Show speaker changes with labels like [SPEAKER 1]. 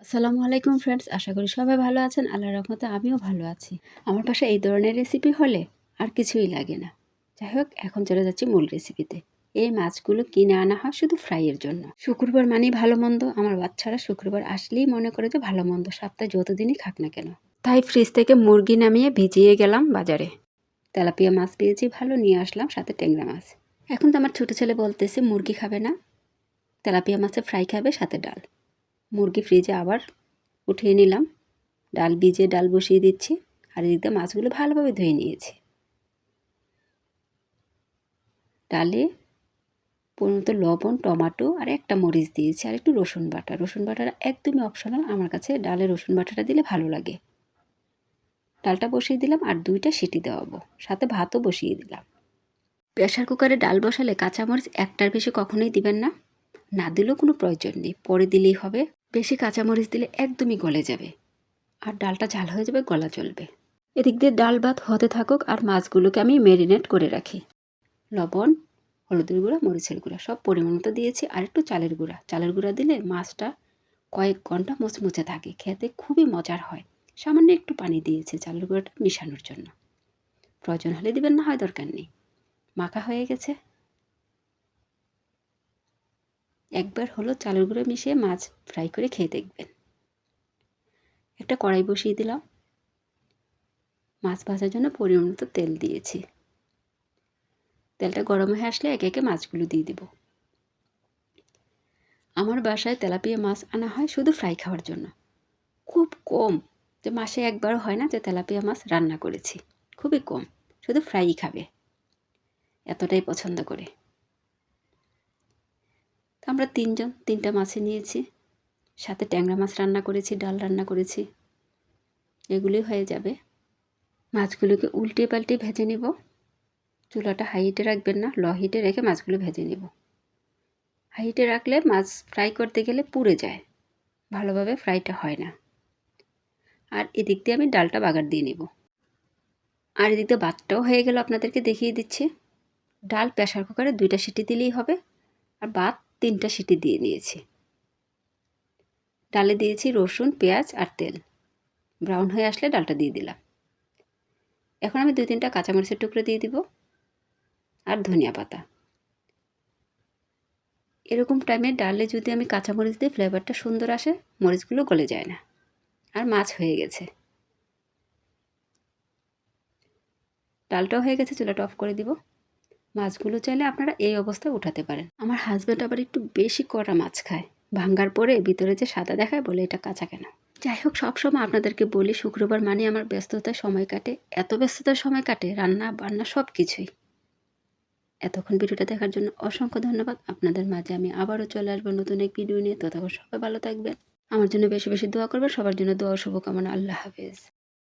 [SPEAKER 1] আসসালামু আলাইকুম ফ্রেন্ডস, আশা করি সবাই ভালো আছেন। আল্লাহর রহমতে আমিও ভালো আছি। আমার পাশে এই ধরনের রেসিপি হলে আর কিছুই লাগে না। যাই হোক, এখন চলে যাচ্ছি মূল রেসিপিতে। এই মাছগুলো কিনে আনা হয় শুধু ফ্রাইয়ের জন্য। শুক্রবার মানেই ভালো মন্দ। আমার বাচ্চারা শুক্রবার আসলেই মনে করে যে ভালো মন্দ সপ্তাহে যতদিনই খাক না কেন। তাই ফ্রিজ থেকে মুরগি নামিয়ে ভিজিয়ে গেলাম বাজারে। তেলাপিয়া মাছ পেয়েছি ভালো, নিয়ে আসলাম, সাথে ট্যাংরা মাছ। এখন তো আমার ছোটো ছেলে বলতেছে মুরগি খাবে না, তেলাপিয়া মাছের ফ্রাই খাবে, সাথে ডাল। মুরগি ফ্রিজে আবার উঠিয়ে নিলাম, ডাল ভিজিয়ে ডাল বসিয়ে দিচ্ছি। আর এদিক দিয়ে মাছগুলো ভালোভাবে ধুয়ে নিয়েছি। ডালে পরিমতো লবণ, টমেটো আর একটা মরিচ দিয়েছি, আর একটু রসুন বাটা। রসুন বাটাটা একদমই অপশনাল, আমার কাছে ডালে রসুন বাটাটা দিলে ভালো লাগে। ডালটা বসিয়ে দিলাম আর 2টা সিটি দেওয়াবো, সাথে ভাতও বসিয়ে দিলাম। প্রেশার কুকারে ডাল বসালে কাঁচামরিচ একটার বেশি কখনোই দিবেন না, না দিলেও কোনো প্রয়োজন নেই, পরে দিলেই হবে। বেশি কাঁচামরিচ দিলে একদমই গলে যাবে আর ডালটা ঝাল হয়ে যাবে, গলা চলবে। এদিক দিয়ে ডাল ভাত হতে থাকুক আর মাছগুলোকে আমি ম্যারিনেট করে রাখি। লবণ, হলুদের গুঁড়া, মরিচের গুঁড়া সব পরিমাণ মতো দিয়েছি, আর একটু চালের গুঁড়া। চালের গুঁড়া দিলে মাছটা কয়েক ঘন্টা মুচমুচে থাকে, খেতে খুবই মজার হয়। সামান্য একটু পানি দিয়েছি চালের গুঁড়াটা মিশানোর জন্য, প্রয়োজন হলে দিবেন, না হয় দরকার নেই। মাখা হয়ে গেছে। একবার হলো চালের গুঁড়ো মিশিয়ে মাছ ফ্রাই করে খেয়ে দেখবেন। একটা কড়াই বসিয়ে দিলাম, মাছ ভাজার জন্য পরিমাণ মতো তেল দিয়েছি। তেলটা গরম হয়ে আসলে একে একে মাছগুলো দিয়ে দিব। আমার বাসায় তেলাপিয়া মাছ আনা হয় শুধু ফ্রাই খাওয়ার জন্য। খুব কম, যে মাসে একবারও হয় না যে তেলাপিয়া মাছ রান্না করেছি, খুবই কম। শুধু ফ্রাইই খাবে, এতটাই পছন্দ করে। তো আমরা 3জন 3টা মাছে নিয়েছি, সাথে ট্যাংরা মাছ রান্না করেছি, ডাল রান্না করেছি, এগুলোই হয়ে যাবে। মাছগুলোকে উল্টে পাল্টে ভেজে নিব। চুলাটা হাই হিটে রাখবেন না, লো হিটে রেখে মাছগুলো ভেজে নিব। হাই হিটে রাখলে মাছ ফ্রাই করতে গেলে পুড়ে যায়, ভালোভাবে ফ্রাইটা হয় না। আর এদিক দিয়ে আমি ডালটা বাগার দিয়ে নেব। আর এদিক দিয়ে ভাতটাও হয়ে গেল, আপনাদেরকে দেখিয়ে দিচ্ছি। ডাল প্রেশার কুকারে 2টা সিটি দিলেই হবে, আর ভাত 3টা সিটি দিয়ে নিয়েছি। ডালে দিয়েছি রসুন, পেঁয়াজ আর তেল। ব্রাউন হয়ে আসলে ডালটা দিয়ে দিলাম। এখন আমি 2-3টা কাঁচামরিচের টুকরো দিয়ে দিব, আর ধনিয়া পাতা। এরকম টাইমে ডালে যদি আমি কাঁচামরিচ দিই ফ্লেভারটা সুন্দর আসে, মরিচগুলো গলে যায় না। আর মাছ হয়ে গেছে, ডালটাও হয়ে গেছে, চুলাটা অফ করে দিব। মাছগুলো চাইলে আপনারা এই অবস্থায় উঠাতে পারেন। আমার হাজব্যান্ড আবার একটু বেশি কড়া মাছ খায়, ভাঙ্গার পরে ভিতরে যে সাদা দেখায় বলে এটা কাঁচা কেন। যাই হোক, সবসময় আপনাদেরকে বলি শুক্রবার মানে আমার ব্যস্ততায় সময় কাটে, এত ব্যস্ততার সময় কাটে, রান্না বান্না সব কিছুই। এতক্ষণ ভিডিওটা দেখার জন্য অসংখ্য ধন্যবাদ। আপনাদের মাঝে আমি আবারও চলে আসবো নতুন এক ভিডিও নিয়ে। ততক্ষণ সবাই ভালো থাকবেন, আমার জন্য বেশি বেশি দোয়া করবেন, সবার জন্য দোয়া ও শুভকামনা। আল্লাহ হাফেজ।